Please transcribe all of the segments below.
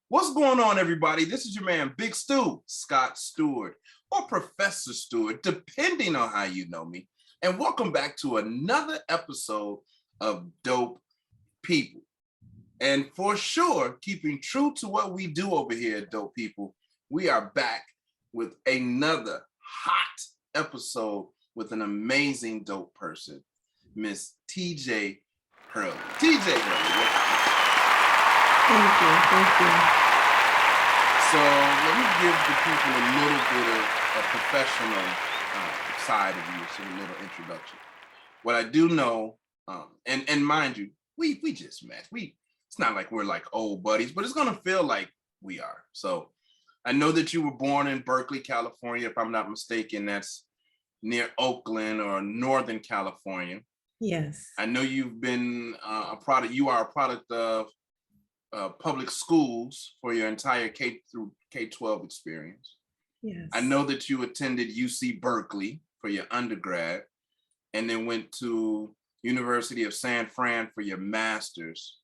What's going on, everybody? This is your man, Big Stu, Scott Stewart, or Professor Stewart, depending on how you know me. And welcome back to another episode of Dope People. And for sure, keeping true to what we do over here at Dope People, we are back with another hot episode with an amazing dope person, Miss TJ Hurley. TJ Hurley. Thank you. So let me give the people a little bit of a professional side of you, so a little introduction. What I do know, and mind you, we just met. It's not like we're like old buddies, but it's gonna feel like we are. So I know that you were born in Berkeley, California, if I'm not mistaken. That's near Oakland or Northern California. Yes. I know you've been you are a product of public schools for your entire K through K-12 experience. Yes. I know that you attended UC Berkeley for your undergrad and then went to University of San Fran for your master's.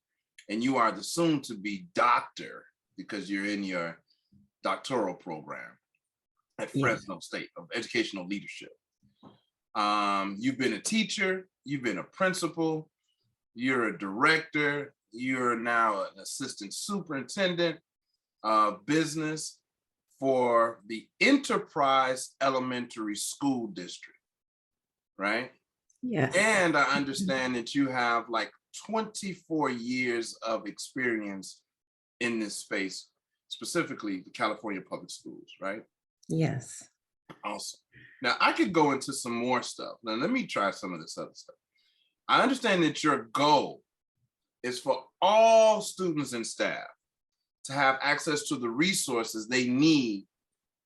And you are the soon to be doctor because you're in your doctoral program at Fresno State of educational leadership. You've been a teacher, you've been a principal, you're a director, you're now an assistant superintendent of business for the Enterprise Elementary School District, right? Yes. And I understand that you have like 24 years of experience in this space, specifically the California public schools, right? Yes. Awesome. Now I could go into some more stuff. Now let me try some of this other stuff. I understand that your goal is for all students and staff to have access to the resources they need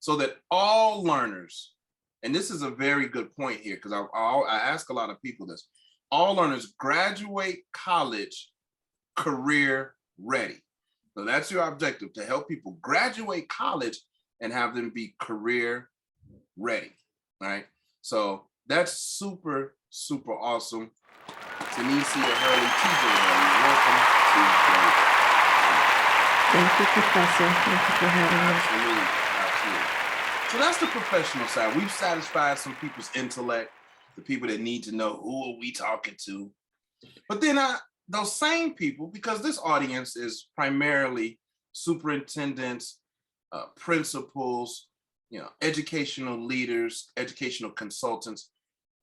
so that all learners, and this is a very good point here because I ask a lot of people this, all learners graduate college career ready. So that's your objective, to help people graduate college and have them be career ready, right? So that's super, super awesome. Tanisha Hurley, TJ Hurley, welcome to Thank you, Professor. Thank you for having me. Absolutely. So that's the professional side. We've satisfied some people's intellect, the people that need to know who are we talking to. But then those same people, because this audience is primarily superintendents, principals, educational leaders, educational consultants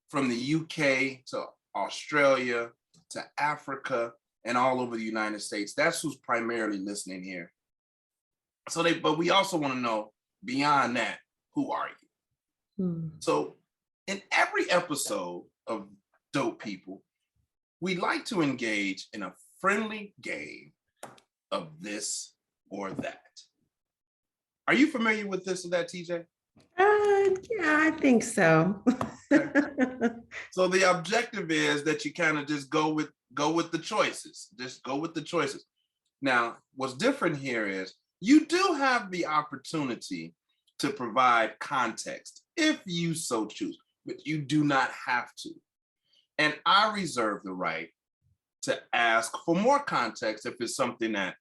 from the UK to Australia to Africa and all over the United States. That's who's primarily listening here. But we also want to know beyond that, who are you? So in every episode of Dope People, we like to engage in a friendly game of this or that. Are you familiar with this or that, TJ? Yeah, I think so. So the objective is that you kind of just go with the choices. Just go with the choices. Now, what's different here is you do have the opportunity to provide context if you so choose, but you do not have to. And I reserve the right to ask for more context if it's something that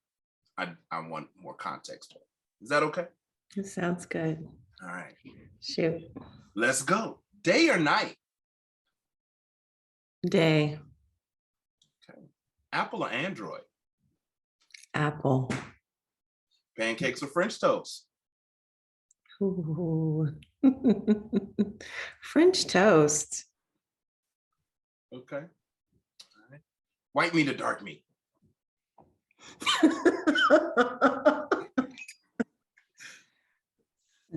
I want more context on. Is that okay? It sounds good. All right. Shoot. Let's go. Day or night? Day. Okay. Apple or Android? Apple. Pancakes or French toast? Ooh. French toast. Okay. All right. White meat or dark meat?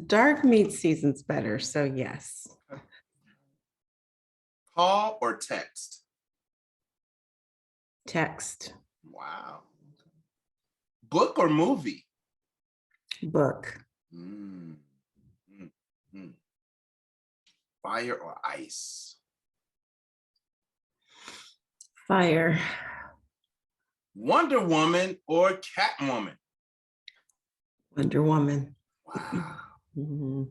Dark meat season's better, so yes. Okay. Call or text? Text. Wow. Okay. Book or movie? Book. Fire or ice? Fire. Wonder Woman or Catwoman? Wonder Woman. Wow. Mm-hmm. All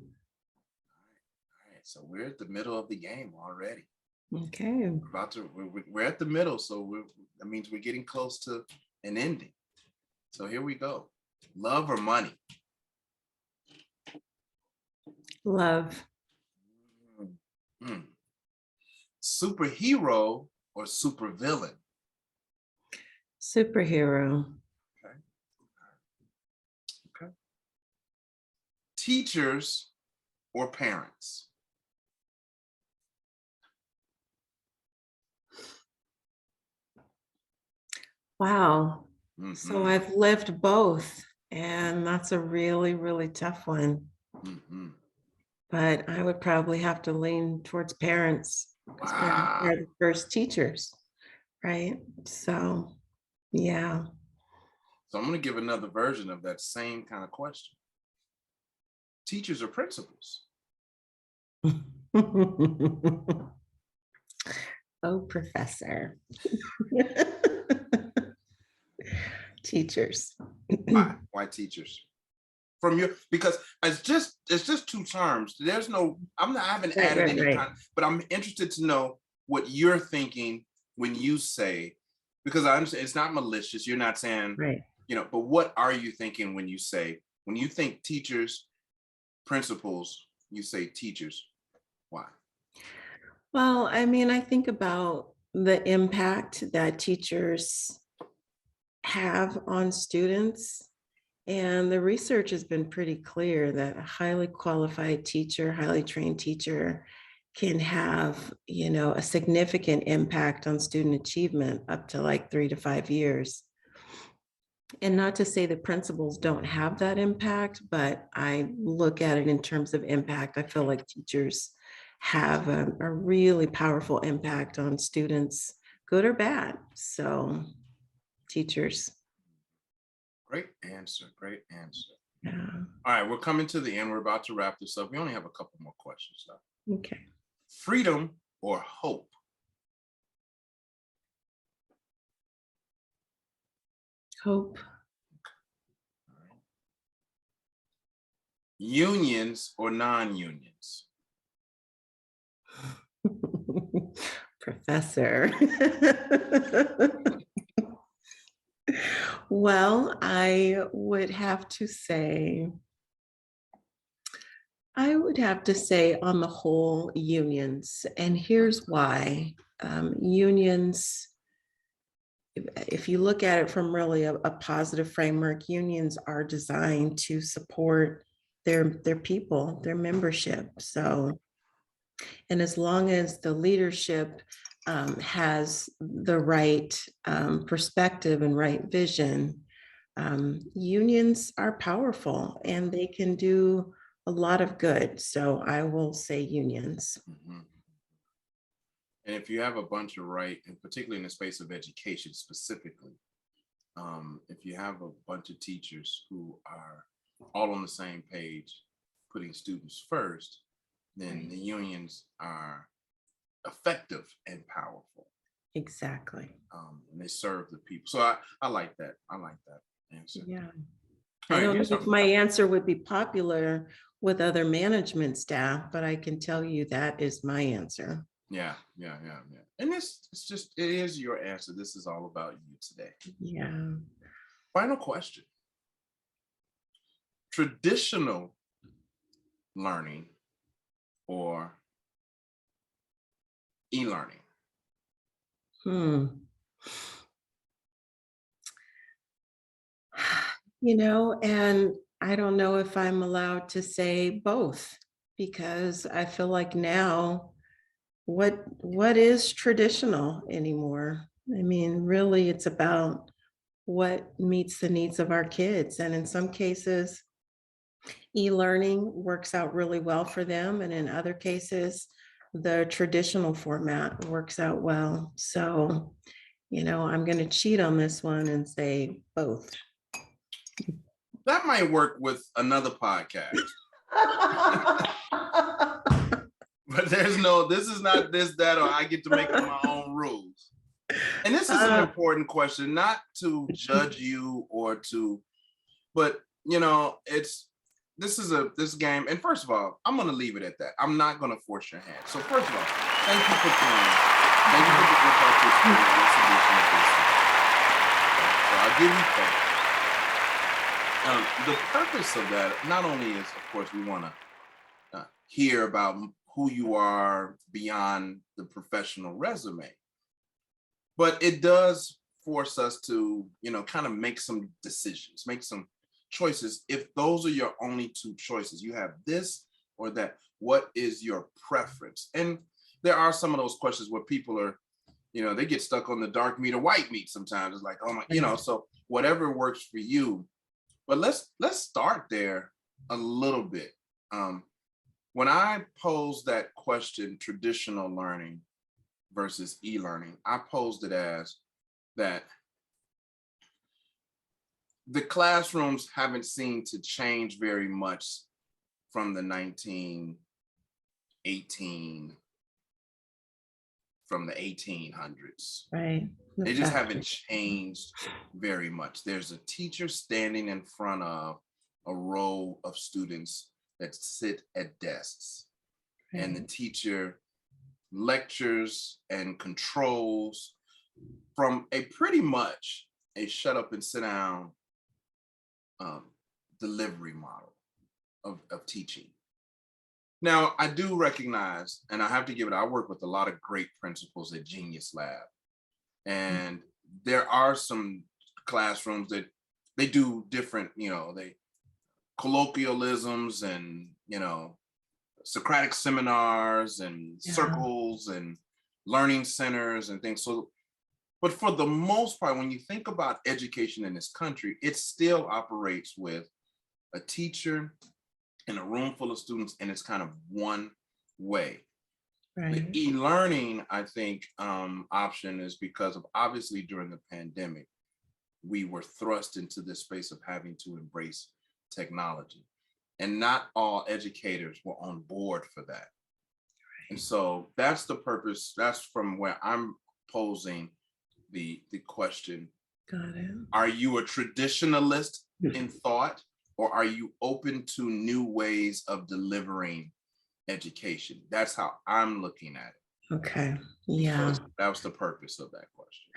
right, so we're at the middle of the game already. Okay. We're at the middle, so that means we're getting close to an ending. So here we go. Love or money? Love. Mm. Superhero or supervillain? Superhero. Okay. Okay. Teachers or parents? Wow. Mhm. So I've lived both, and that's a really, really tough one. Mhm. But I would probably have to lean towards parents because parents Wow. are the first teachers, right? So, yeah. So I'm going to give another version of that same kind of question. Teachers or principals? Oh, professor. Teachers. Why? Why teachers? From your, because it's just two terms. There's no, I haven't Right, added right, any right. kind, but I'm interested to know what you're thinking when you say, because I understand it's not malicious. You're not saying, Right. but what are you thinking when you think teachers, principals, you say teachers? Why? Well, I mean, I think about the impact that teachers have on students. And the research has been pretty clear that a highly qualified teacher, highly trained teacher can have, a significant impact on student achievement up to like 3 to 5 years. And not to say the principals don't have that impact, but I look at it in terms of impact. I feel like teachers have a really powerful impact on students, good or bad. So teachers. Great answer. Great answer. Yeah. All right, we're coming to the end. We're about to wrap this up. We only have a couple more questions though. Okay. Freedom or hope? Hope. All right. Unions or non-unions? Professor. Well, I would have to say on the whole, unions. And here's why. Unions, if you look at it from really a positive framework, unions are designed to support their people, their membership. So, and as long as the leadership has the right perspective and right vision, unions are powerful and they can do a lot of good. So I will say unions. Mm-hmm. And if you have a bunch of and particularly in the space of education specifically, if you have a bunch of teachers who are all on the same page, putting students first, then the unions are effective and powerful. Exactly. And they serve the people. So I like that. I like that answer. Yeah. All I don't right, know if my answer would be popular with other management staff, but I can tell you that is my answer. Yeah. And it is your answer. This is all about you today. Yeah. Final question. Traditional learning or e-learning? And I don't know if I'm allowed to say both because I feel like now what is traditional anymore? I mean, really it's about what meets the needs of our kids. And in some cases, e-learning works out really well for them. And in other cases, the traditional format works out well. So, I'm going to cheat on this one and say both. That might work with another podcast. But this is not this, that, or I get to make up my own rules. And this is an important question, not to judge you but this game. And first of all, I'm going to leave it at that. I'm not going to force your hand. So first of all, thank you for playing. Thank you for being participating in this edition of this. So I'll give you thanks. The purpose of that not only is, of course, we want to hear about who you are beyond the professional resume, but it does force us to, kind of make some decisions, make some choices. If those are your only two choices, you have this or that, what is your preference? And there are some of those questions where people are, they get stuck on the dark meat or white meat sometimes. It's like, oh my, so whatever works for you. But let's start there a little bit. When I posed that question, traditional learning versus e-learning, I posed it as that the classrooms haven't seemed to change very much from the 1918, from the 1800s. Right. They just haven't changed very much. There's a teacher standing in front of a row of students that sit at desks, and the teacher lectures and controls from a pretty much a shut up and sit down delivery model of teaching. Now, I do recognize, and I have to give it, I work with a lot of great principals at Genius Lab. And there are some classrooms that they do different, they colloquialisms and, Socratic seminars and circles and learning centers and things. So, but for the most part, when you think about education in this country, it still operates with a teacher in a room full of students, and it's kind of one way. Right. The e-learning, I think, option is because of, obviously during the pandemic, we were thrust into this space of having to embrace technology. And not all educators were on board for that. Right. And so that's the purpose. That's from where I'm posing the question. Got it. Are you a traditionalist in thought, or are you open to new ways of delivering education? That's how I'm looking at it. Okay. Yeah. So that was the purpose of that question.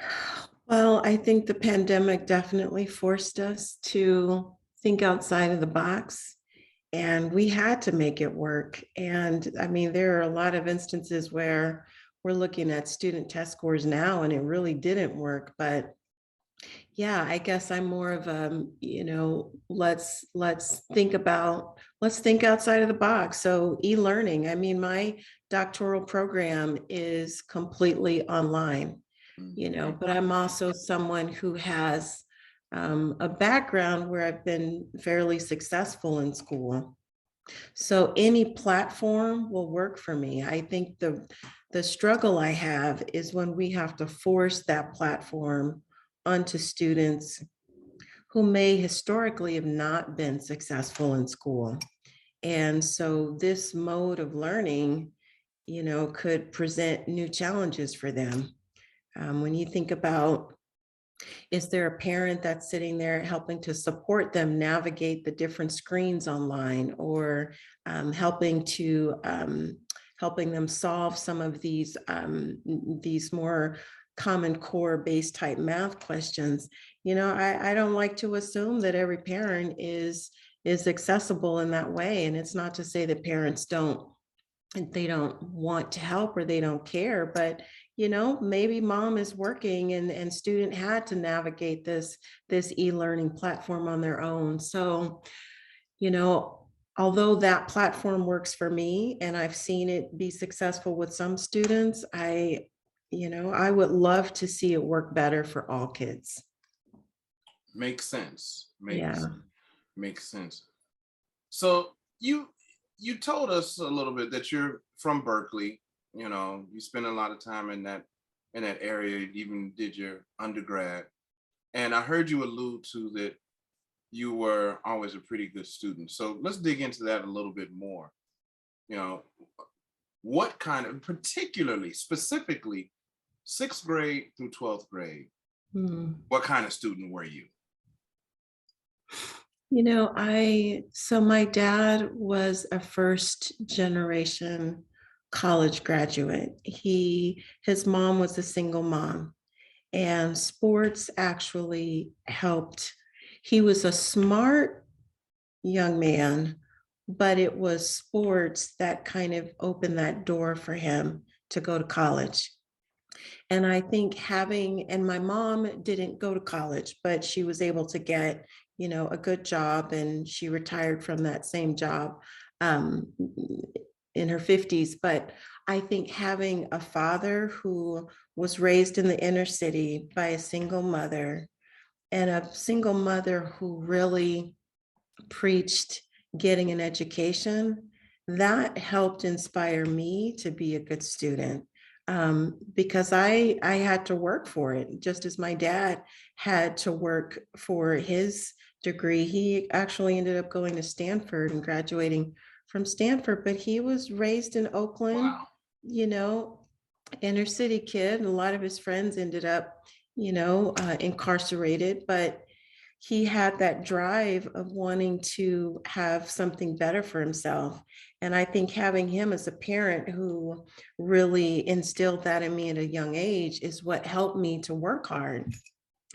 Well, I think the pandemic definitely forced us to think outside of the box, and we had to make it work. And I mean, there are a lot of instances where we're looking at student test scores now, and it really didn't work. But yeah, I guess I'm more of a, let's think outside of the box. So e-learning, I mean, my doctoral program is completely online, but I'm also someone who has a background where I've been fairly successful in school. So any platform will work for me. I think the struggle I have is when we have to force that platform onto students who may historically have not been successful in school. And so this mode of learning, could present new challenges for them. When you think about, is there a parent that's sitting there helping to support them navigate the different screens online, or helping them solve some of these more common core based type math questions? I don't like to assume that every parent is accessible in that way. And it's not to say that parents don't want to help or they don't care, but maybe mom is working and student had to navigate this e-learning platform on their own. So, although that platform works for me and I've seen it be successful with some students, I would love to see it work better for all kids. Makes sense. Yeah. Makes sense. So you told us a little bit that you're from Berkeley. You spent a lot of time in that area. You even did your undergrad, and I heard you allude to that you were always a pretty good student. So let's dig into that a little bit more. What kind of, particularly, specifically, 6th grade through 12th grade, what kind of student were you? So my dad was a first generation college graduate. His mom was a single mom, and sports actually helped he was a smart young man, but it was sports that kind of opened that door for him to go to college. And I think and my mom didn't go to college, but she was able to get, a good job, and she retired from that same job um, in her 50s. But I think having a father who was raised in the inner city by a single mother, and a single mother who really preached getting an education, that helped inspire me to be a good student. Because I had to work for it, just as my dad had to work for his degree. He actually ended up going to Stanford and graduating from Stanford, but he was raised in Oakland, Wow. you know, inner city kid. A lot of his friends ended up, incarcerated, but he had that drive of wanting to have something better for himself. And I think having him as a parent who really instilled that in me at a young age is what helped me to work hard.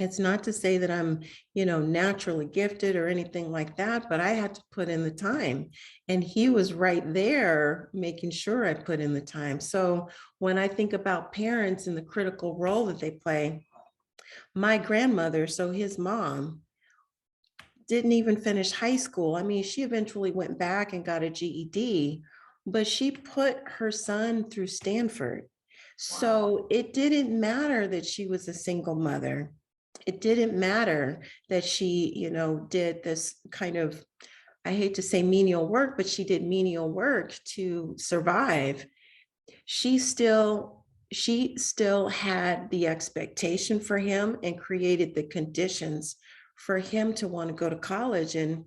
It's not to say that I'm, naturally gifted or anything like that, but I had to put in the time. And he was right there making sure I put in the time. So when I think about parents and the critical role that they play, my grandmother, so his mom, didn't even finish high school. I mean, she eventually went back and got a GED, but she put her son through Stanford. Wow. So it didn't matter that she was a single mother. It didn't matter that she, did this kind of, I hate to say menial work, but she did menial work to survive. She still she still had the expectation for him and created the conditions for him to want to go to college. And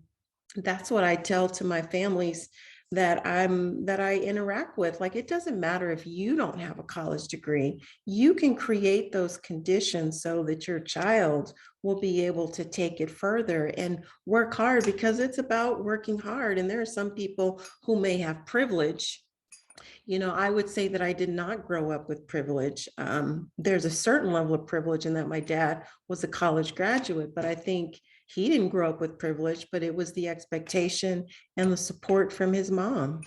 that's what I tell to my families that I interact with. Like, it doesn't matter if you don't have a college degree, you can create those conditions so that your child will be able to take it further and work hard, because it's about working hard. And there are some people who may have privilege. I would say that I did not grow up with privilege. There's a certain level of privilege in that my dad was a college graduate, but I think he didn't grow up with privilege, but it was the expectation and the support from his mom.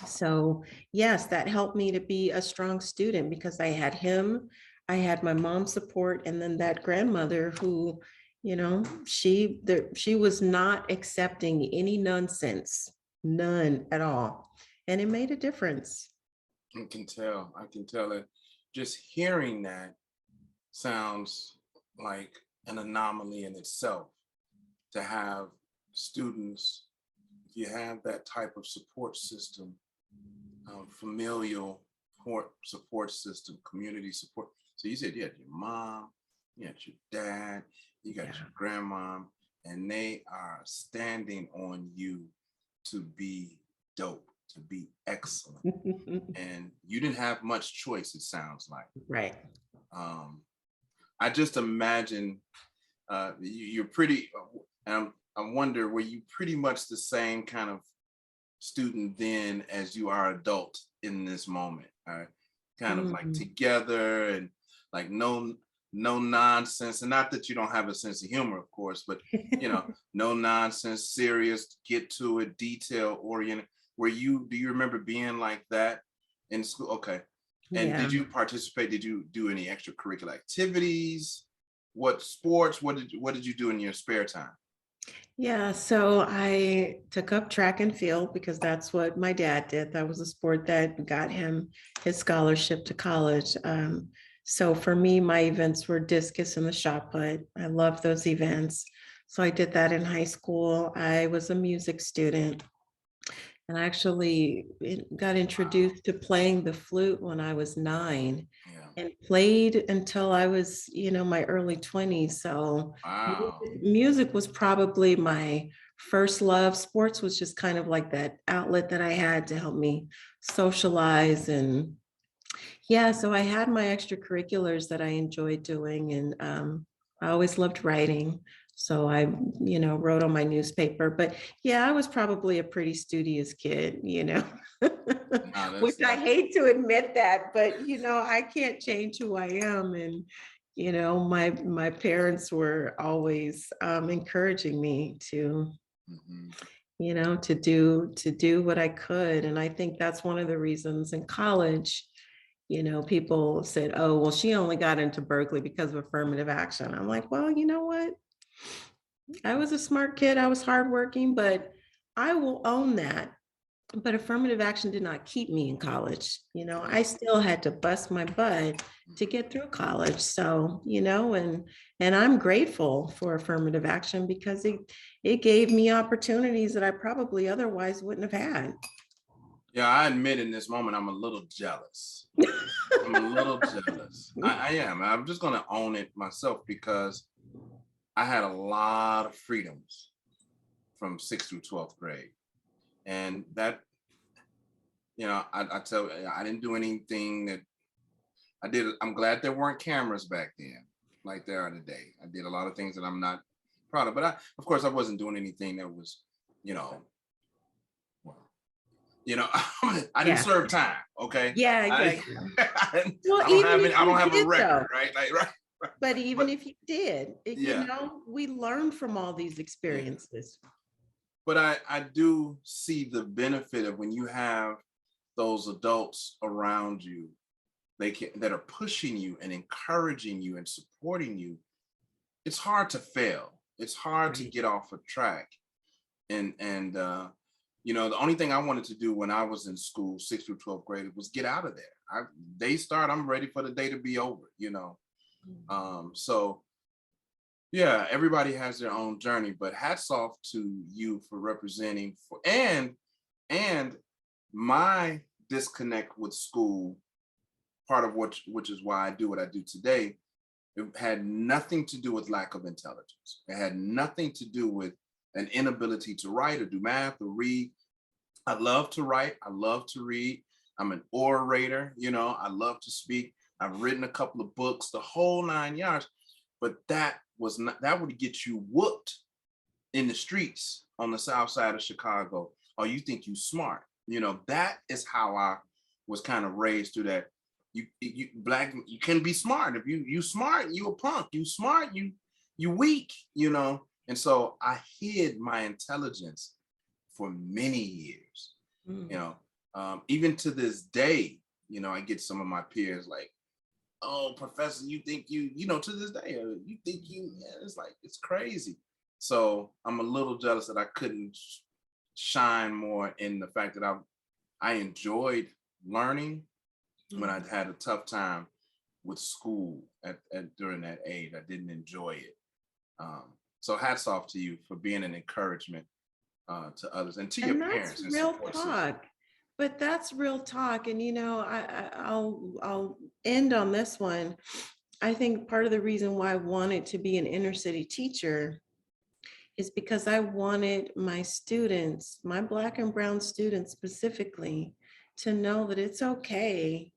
So yes, that helped me to be a strong student, because I had him, I had my mom's support, and then that grandmother who, she was not accepting any nonsense, none at all. And it made a difference. I can tell. I can tell that just hearing that sounds like an anomaly in itself, to have students, if you have that type of support system, familial support system, community support. So you said you had your mom, you had your dad, you got Yeah. your grandmom, and they are standing on you to be dope, to be excellent. And you didn't have much choice, it sounds like. Right. I just imagine you're pretty, I wonder, were you pretty much the same kind of student then as you are adult in this moment? Kind of like Mhm. together, and like no nonsense, and not that you don't have a sense of humor, of course, but no nonsense, serious, get to it, detail oriented. Do you remember being like that in school? Okay. And Yeah. did you participate? Did you do any extracurricular activities? What sports? What did you do in your spare time? Yeah. So I took up track and field because that's what my dad did. That was a sport that got him his scholarship to college. So for me, my events were discus and the shot put. I love those events. So I did that in high school. I was a music student, and I actually got Wow. introduced to playing the flute when I was 9, Yeah. and played until I was, my early 20s. So Wow. music was probably my first love. Sports was just kind of like that outlet that I had to help me socialize. And yeah, so I had my extracurriculars that I enjoyed doing, and I always loved writing. So I, wrote on my newspaper. But yeah, I was probably a pretty studious kid, No, which that's I that. hate to admit that, but I can't change who I am. And my parents were always encouraging me to, Mhm. to do what I could. And I think that's one of the reasons in college, people said, oh, well, she only got into Berkeley because of affirmative action. I'm like, well, you know what? I was a smart kid. I was hardworking, but I will own that. But affirmative action did not keep me in college. I still had to bust my butt to get through college. So, and I'm grateful for affirmative action because it gave me opportunities that I probably otherwise wouldn't have had. Yeah, I admit in this moment I'm a little jealous. I'm a little jealous. I am. I'm just gonna own it myself because I had a lot of freedoms from 6th through 12th grade. And that, I tell you, I didn't do anything that I did. I'm glad there weren't cameras back then like there are today. I did a lot of things that I'm not proud of, but of course, I wasn't doing anything that was, you know, well, I didn't Yeah. serve time. Okay. Yeah, I, yeah. Well, I don't even have any, if I you don't have a did record, though, right? Like, right. but even But if you did, yeah, we learn from all these yeah. experiences. But I do see the benefit of when you have those adults around you that are pushing you and encouraging you and supporting you. It's hard to fail. It's hard to Right. get off a track. And the only thing I wanted to do when I was in school, 6th through 12th grade, was get out of there. They start, I'm ready for the day to be over. So yeah, everybody has their own journey, but hats off to you for representing and my disconnect with school, part of which is why I do what I do today. It had nothing to do with lack of intelligence. It had nothing to do with an inability to write or do math or read. I love to write. I love to read. I'm an orator. I love to speak. I've written a couple of books, the whole 9 yards. But that would get you whooped in the streets on the south side of Chicago. Or you think you smart. That is how I was kind of raised through that. You black, you can be smart. If you smart, you a punk. You smart, you weak. And so I hid my intelligence for many years. Mm. Even to this day, I get some of my peers like, oh, professor, you think to this day, you think yeah, it's like, it's crazy. So I'm a little jealous that I couldn't shine more in the fact that I enjoyed learning when I had a tough time with school during that age. I didn't enjoy it. So hats off to you for being an encouragement to others and to your And that's parents and real support system. talk. But that's real talk. And I'll end on this one. I think part of the reason why I wanted to be an inner city teacher is because I wanted my students, my Black and brown students specifically, to know that it's okay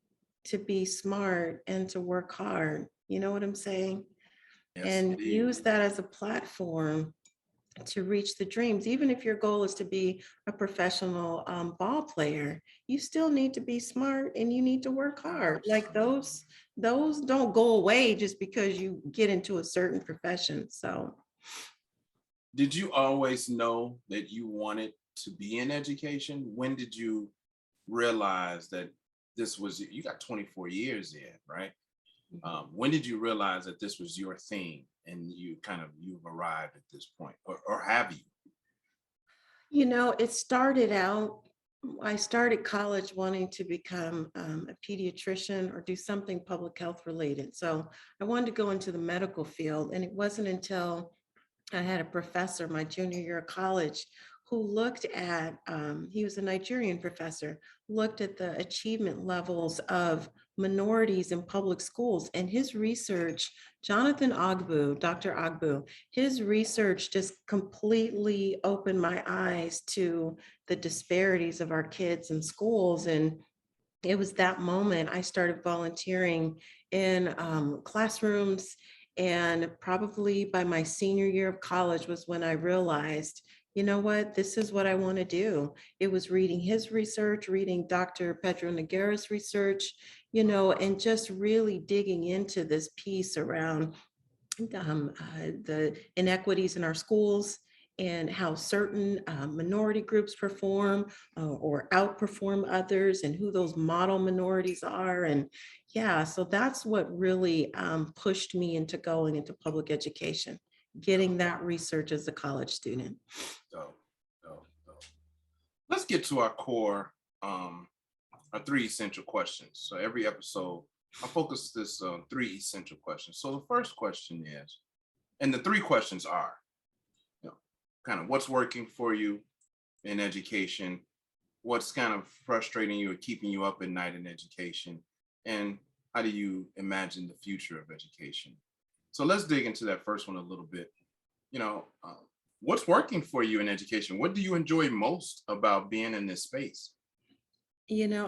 to be smart and to work hard. You know what I'm saying? Yes, And indeed. use that as a platform to reach the dreams. Even if your goal is to be a professional ball player, you still need to be smart and you need to work hard. Like those don't go away just because you get into a certain profession. So Did you always know that you wanted to be in education? When did you realize that you got 24 years in, right? When did you realize that this was your thing and you've arrived at this point, or have you? it started out, I started college wanting to become a pediatrician or do something public health related. So I wanted to go into the medical field. And it wasn't until I had a professor my junior year of college who looked at, he was a Nigerian professor, looked at the achievement levels of minorities in public schools. And his research, Jonathan Ogbu, Dr. Ogbu, his research just completely opened my eyes to the disparities of our kids in schools. And it was that moment I started volunteering in classrooms. And probably by my senior year of college was when I realized, you know what, this is what I want to do. It was reading his research, reading Dr. Pedro Noguera's research, and just really digging into this piece around the inequities in our schools and how certain minority groups perform or outperform others and who those model minorities are. And yeah, so that's what really pushed me into going into public education, getting that research as a college student. So, let's get to our core, our three essential questions. So every episode, I focus this on three essential questions. So the first question is, and the three questions are, kind of what's working for you in education, what's kind of frustrating you or keeping you up at night in education, and how do you imagine the future of education? So let's dig into that first one a little bit. What's working for you in education? What do you enjoy most about being in this space?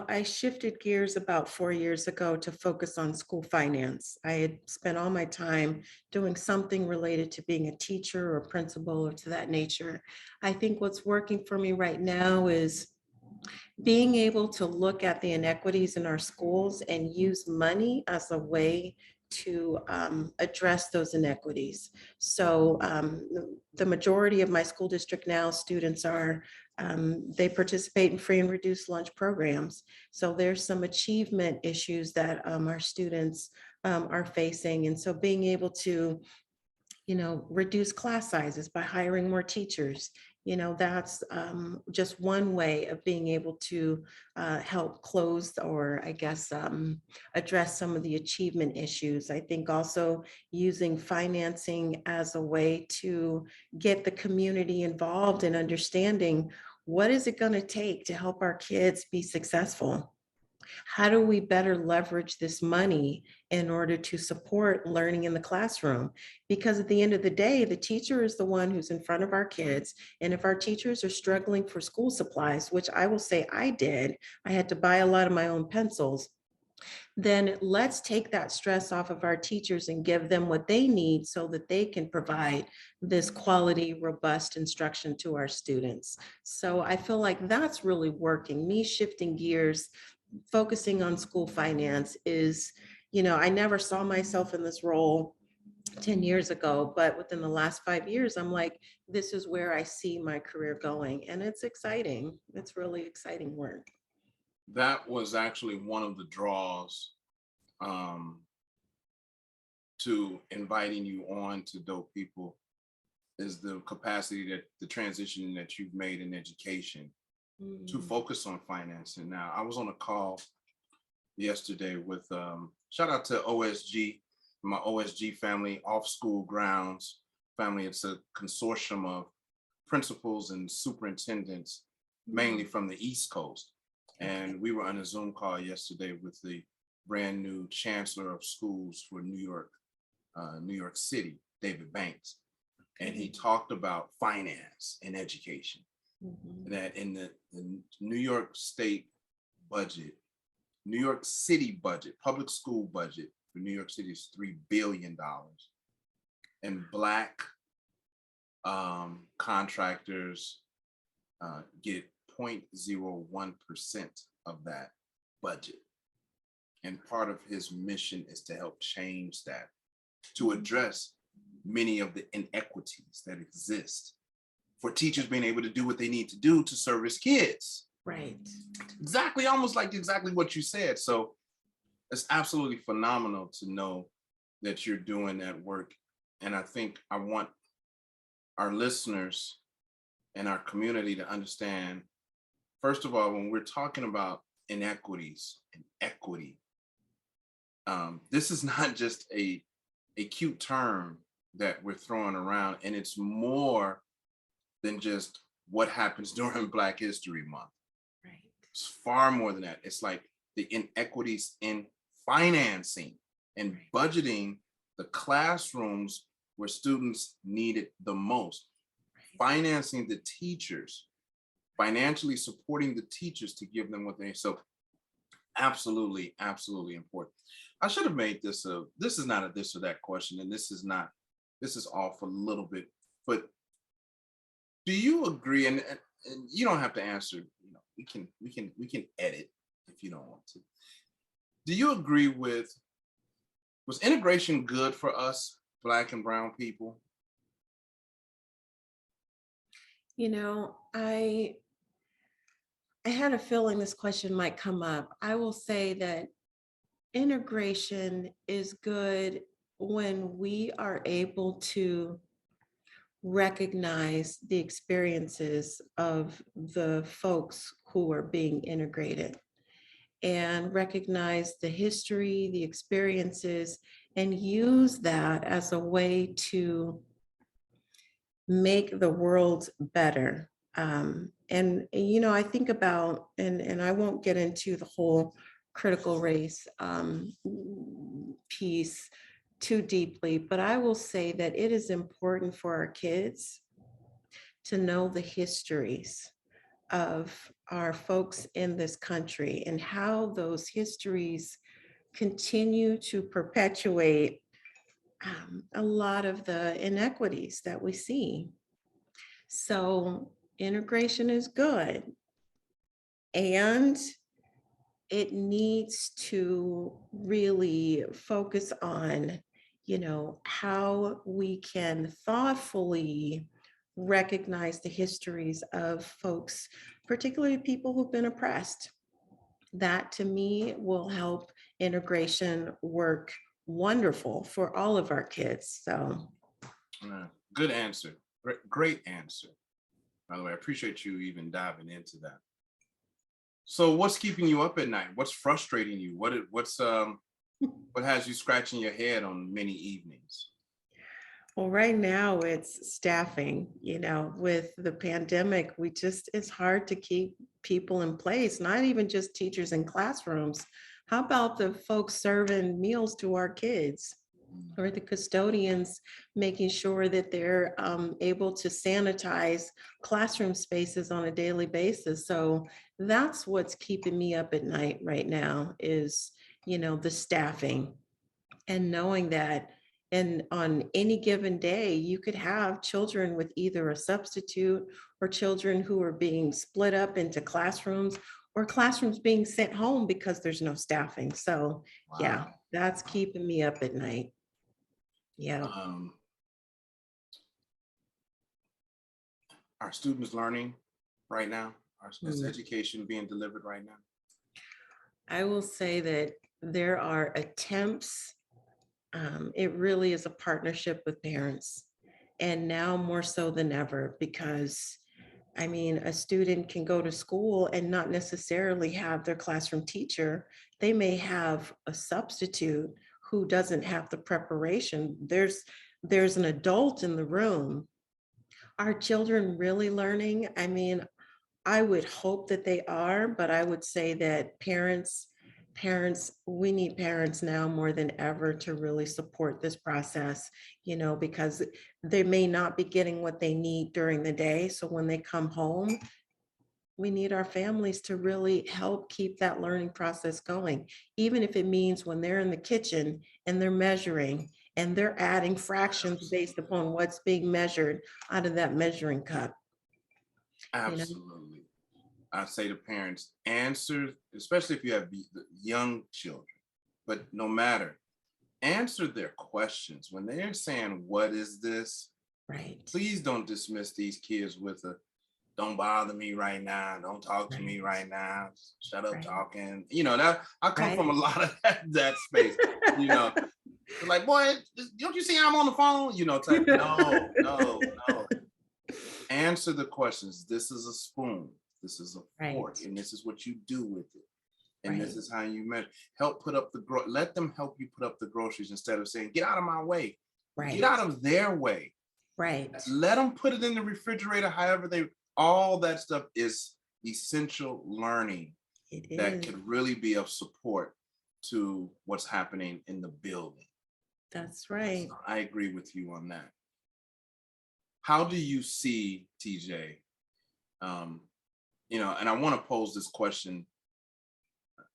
I shifted gears about 4 years ago to focus on school finance. I had spent all my time doing something related to being a teacher or principal or to that nature. I think what's working for me right now is being able to look at the inequities in our schools and use money as a way to address those inequities. So the majority of my school district now, students they participate in free and reduced lunch programs. So there's some achievement issues that our students are facing. And so being able to reduce class sizes by hiring more teachers. That's just one way of being able to help close or I guess address some of the achievement issues. I think also using financing as a way to get the community involved in understanding what is it going to take to help our kids be successful. How do we better leverage this money in order to support learning in the classroom? Because at the end of the day, the teacher is the one who's in front of our kids. And if our teachers are struggling for school supplies, which I will say I did, I had to buy a lot of my own pencils. Then let's take that stress off of our teachers and give them what they need so that they can provide this quality, robust instruction to our students. So I feel like that's really working. Me shifting gears, focusing on school finance is, I never saw myself in this role 10 years ago, but within the last 5 years, I'm like, this is where I see my career going. And it's exciting. It's really exciting work. That was actually one of the draws to inviting you on to Dope People, is the capacity that the transition that you've made in education to focus on financing. Now, I was on a call yesterday with, shout out to OSG, my OSG family, Off School Grounds family. It's a consortium of principals and superintendents, mainly from the East Coast. And we were on a Zoom call yesterday with the brand new chancellor of schools for New York City, David Banks. And he talked about finance and education. That in the New York State budget, New York City budget, public school budget for New York City is $3 billion. And Black contractors get 0.01% of that budget. And part of his mission is to help change that, to address many of the inequities that exist for teachers being able to do what they need to do to service kids. Right. Exactly, almost like exactly what you said. So it's absolutely phenomenal to know that you're doing that work. And I think I want our listeners and our community to understand, first of all, when we're talking about inequities and equity, this is not just a cute term that we're throwing around, and it's more than just what happens during Black History Month. Right. It's far more than that. It's like the inequities in financing and budgeting the classrooms where students need it the most, financing the teachers, financially supporting the teachers to give them what they need. So absolutely, absolutely important. I should have made this this is not a this or that question, and this is off a little bit, but do you agree, and you don't have to answer, we can edit if you don't want to. do you agree with, was integration good for us, Black and brown people? You know, I had a feeling this question might come up. I will say that integration is good when we are able to recognize the experiences of the folks who are being integrated and recognize the history, the experiences, and use that as a way to make the world better. And I think about, and I won't get into the whole critical race piece too deeply, but I will say that it is important for our kids to know the histories of our folks in this country and how those histories continue to perpetuate a lot of the inequities that we see. So integration is good, and it needs to really focus on, how we can thoughtfully recognize the histories of folks, particularly people who've been oppressed. That to me will help integration work wonderful for all of our kids. So Good answer. Great answer. By the way, I appreciate you even diving into that. So what's keeping you up at night? What's frustrating you? What has you scratching your head on many evenings? well, right now it's staffing, with the pandemic, it's hard to keep people in place, not even just teachers in classrooms. How about the folks serving meals to our kids? Or the custodians making sure that they're able to sanitize classroom spaces on a daily basis. So that's what's keeping me up at night right now is, the staffing and knowing that. And on any given day, you could have children with either a substitute or children who are being split up into classrooms or classrooms being sent home because there's no staffing. So yeah, Wow. that's keeping me up at night. Yeah. Are students learning right now? Is Mm. education being delivered right now? I will say that there are attempts. It really is a partnership with parents, and now more so than ever, because I mean, a student can go to school and not necessarily have their classroom teacher. They may have a substitute who doesn't have the preparation. There's an adult in the room. Are children really learning? I mean, I would hope that they are, but I would say that we need parents now more than ever to really support this process, because they may not be getting what they need during the day. So when they come home, we need our families to really help keep that learning process going, even if it means when they're in the kitchen and they're measuring and they're adding fractions based upon what's being measured out of that measuring cup. Absolutely. I say to parents, answer, especially if you have young children, but no matter, answer their questions. When they're saying, what is this? Right. Please don't dismiss these kids with a, don't bother me right now. Don't talk to me right now. Shut up talking. That I come from a lot of that space, like, boy, don't you see I'm on the phone? Type, no. Answer the questions. This is a spoon. This is a fork, and this is what you do with it. And this is how you measure. Help put up let them help you put up the groceries instead of saying, get out of my way. Get out of their way. Right. Let them put it in the refrigerator, however all that stuff is essential learning that could really be of support to what's happening in the building. That's right. So I agree with you on that. How do you see, TJ, and I want to pose this question.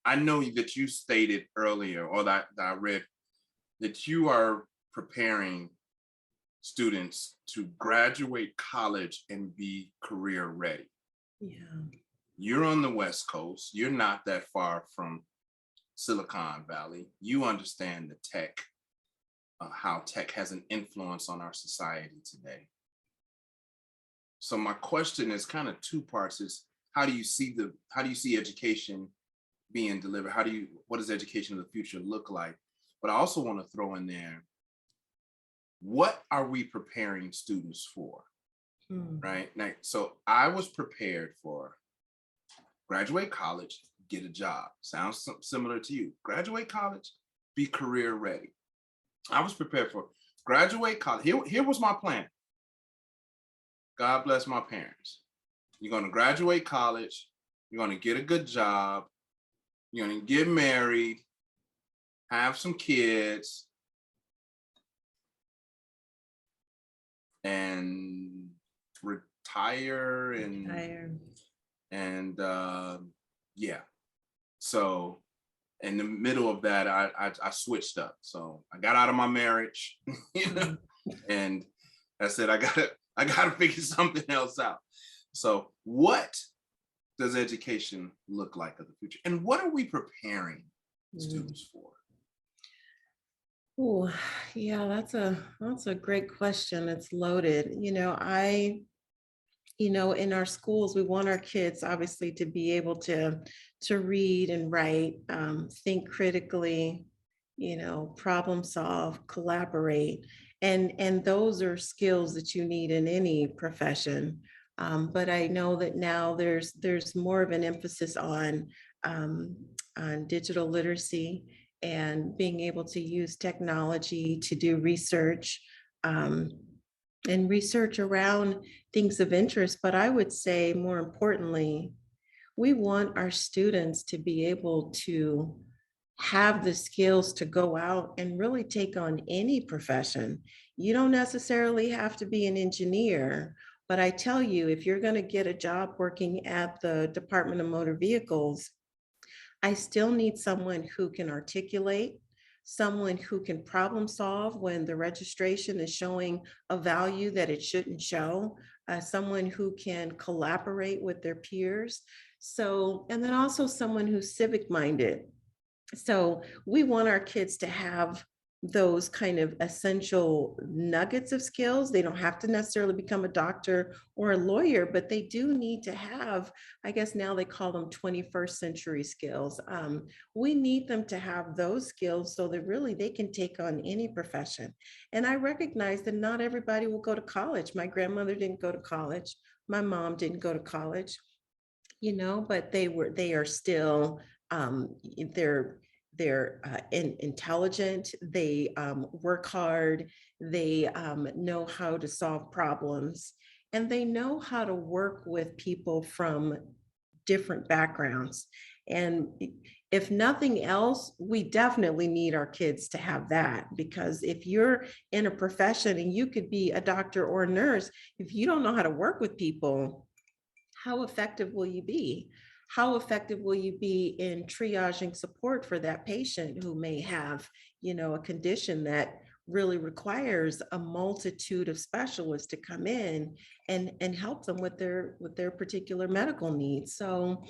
I know that you stated earlier, or that I read, that you are preparing students to graduate college and be career ready. Yeah. You're on the West Coast. You're not that far from Silicon Valley. You understand the tech, how tech has an influence on our society today. So my question is kind of two parts: is how do you see education being delivered? What does education of the future look like? But I also want to throw in there, what are we preparing students for? Right now, so I was prepared for graduate college, get a job. Sounds similar to you. Graduate college, be career ready. I was prepared for graduate college. Here was my plan. God bless my parents. You're going to graduate college. You're going to get a good job. You're going to get married, have some kids, and retire and yeah. So in the middle of that, I switched up. So I got out of my marriage, you know, and I said I gotta figure something else out. So what does education look like of the future, and what are we preparing students for? Oh, yeah, that's a great question. It's loaded. In our schools, we want our kids obviously to be able to read and write, think critically, problem solve, collaborate, and those are skills that you need in any profession. But I know that now there's more of an emphasis on digital literacy and being able to use technology to do research. And research around things of interest. But I would say more importantly, we want our students to be able to have the skills to go out and really take on any profession. You don't necessarily have to be an engineer, but I tell you, if you're going to get a job working at the Department of Motor Vehicles, I still need someone who can articulate, someone who can problem solve when the registration is showing a value that it shouldn't show, someone who can collaborate with their peers. So, and then also someone who's civic minded. So we want our kids to have those kind of essential nuggets of skills. They don't have to necessarily become a doctor or a lawyer, but they do need to have, I guess now they call them 21st century skills. We need them to have those skills so that really they can take on any profession. And I recognize that not everybody will go to college. My grandmother didn't go to college. My mom didn't go to college, but they are still, they're intelligent, they work hard, they know how to solve problems, and they know how to work with people from different backgrounds. And if nothing else, we definitely need our kids to have that, because if you're in a profession and you could be a doctor or a nurse, if you don't know how to work with people, how effective will you be? How effective will you be in triaging support for that patient who may have, a condition that really requires a multitude of specialists to come in and help them with their particular medical needs? So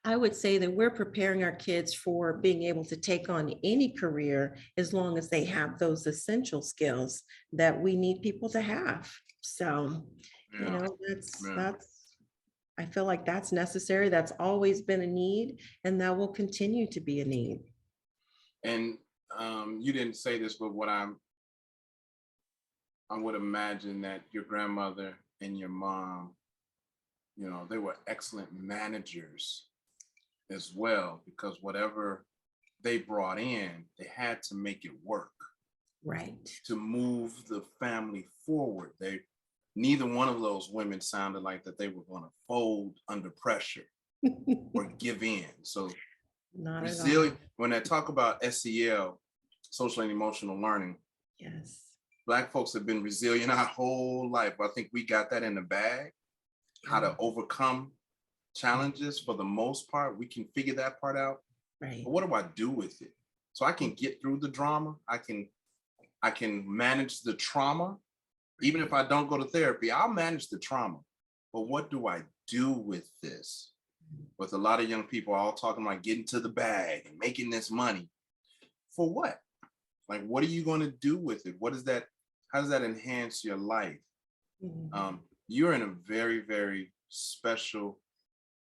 I would say that we're preparing our kids for being able to take on any career as long as they have those essential skills that we need people to have. So, Yeah. that's I feel like that's necessary. That's always been a need, and that will continue to be a need. And you didn't say this, but I would imagine that your grandmother and your mom, they were excellent managers as well, because whatever they brought in, they had to make it work. Right. To move the family forward. Neither one of those women sounded like that they were going to fold under pressure or give in. So Not resilient, when I talk about SEL, social and emotional learning, yes, Black folks have been resilient our whole life. I think we got that in the bag, how to overcome challenges. For the most part, we can figure that part out. Right. But what do I do with it? So I can get through the drama. I can manage the trauma. Even if I don't go to therapy, I'll manage the trauma. But what do I do with this? with a lot of young people all talking about getting to the bag and making this money. For what? Like, what are you going to do with it? What is that? How does that enhance your life? You're in a very, very special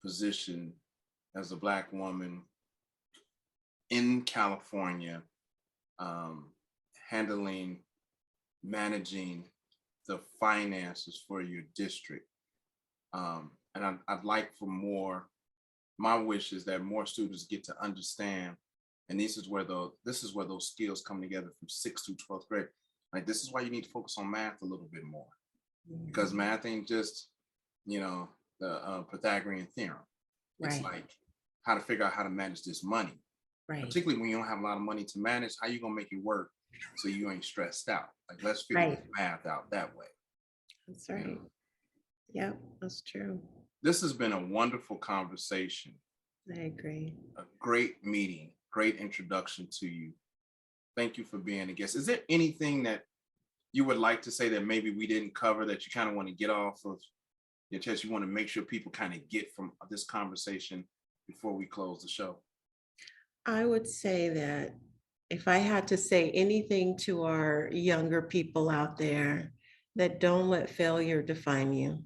position as a Black woman in California, managing the finances for your district. And I'd like for more, my wish is that more students get to understand, and this is where those skills come together from 6th through 12th grade. Like, this is why you need to focus on math a little bit more, because math ain't just, the Pythagorean theorem. It's Right. like how to figure out how to manage this money, Right. particularly when you don't have a lot of money to manage. How you gonna make it work so you ain't stressed out? Like, let's figure Right. this math out that way. That's right. Yep, that's true. This has been a wonderful conversation, I agree. a great meeting, great introduction to you. Thank you for being a guest. Is there anything that you would like to say that maybe we didn't cover that you kind of want to get off of your chest? You want to make sure people kind of get from this conversation before we close the show? I would say that if I had to say anything to our younger people out there, that don't let failure define you.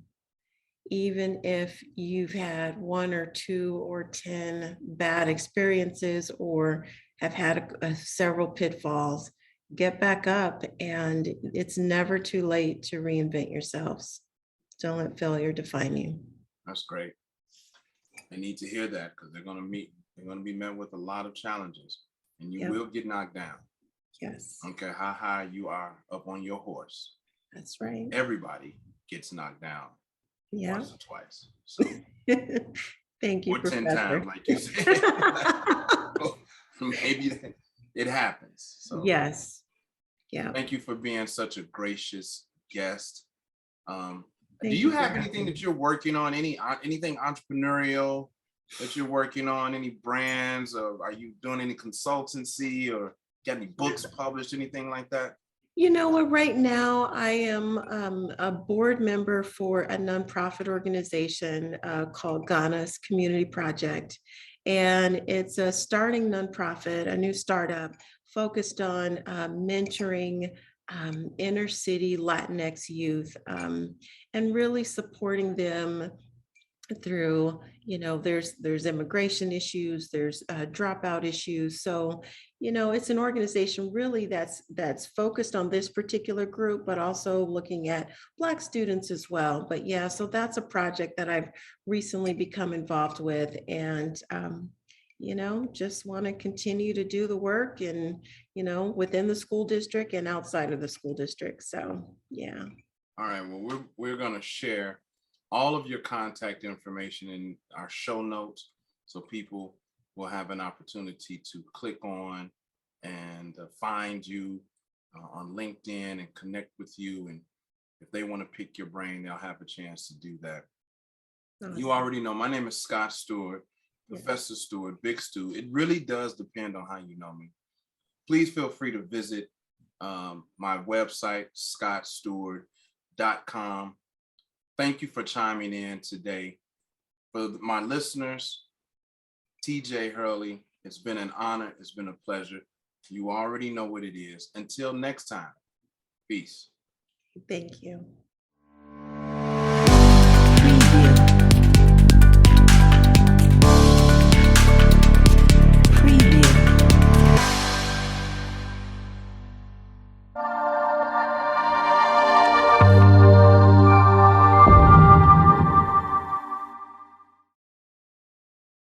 Even if you've had 1 or 2 or 10 bad experiences or have had several pitfalls, get back up, and it's never too late to reinvent yourselves. Don't let failure define you. That's great. They need to hear that, because they're going to be met with a lot of challenges, and you Yep. will get knocked down. Yes, I don't care how high you are up on your horse. that's right. Everybody gets knocked down Yeah. once or twice. So, Thank you, or 10 Professor. times, like you said. Maybe it happens. So Yes. Yeah. thank you for being such a gracious guest. Do Thank you for have having anything me. that you're working on? Anything entrepreneurial that you're working on? Any brands, or are you doing any consultancy, or got any books published, anything like that? You know what? Right now, I am a board member for a nonprofit organization called Ghana's Community Project. And it's a starting nonprofit, a new startup focused on mentoring inner city Latinx youth and really supporting them through, there's immigration issues, there's dropout issues. So, it's an organization really that's focused on this particular group, but also looking at Black students as well. But yeah, so that's a project that I've recently become involved with, and just want to continue to do the work and, within the school district and outside of the school district. So yeah. All right. Well, we're gonna share all of your contact information in our show notes, so people will have an opportunity to click on and find you on LinkedIn and connect with you. And if they want to pick your brain, they'll have a chance to do that. You already know my name is Scott Stewart, Professor Stewart, Big Stu. It really does depend on how you know me. Please feel free to visit my website, scottstewart.com. Thank you for chiming in today. For my listeners, TJ Hurley, it's been an honor. It's been a pleasure. You already know what it is. Until next time, peace. Thank you.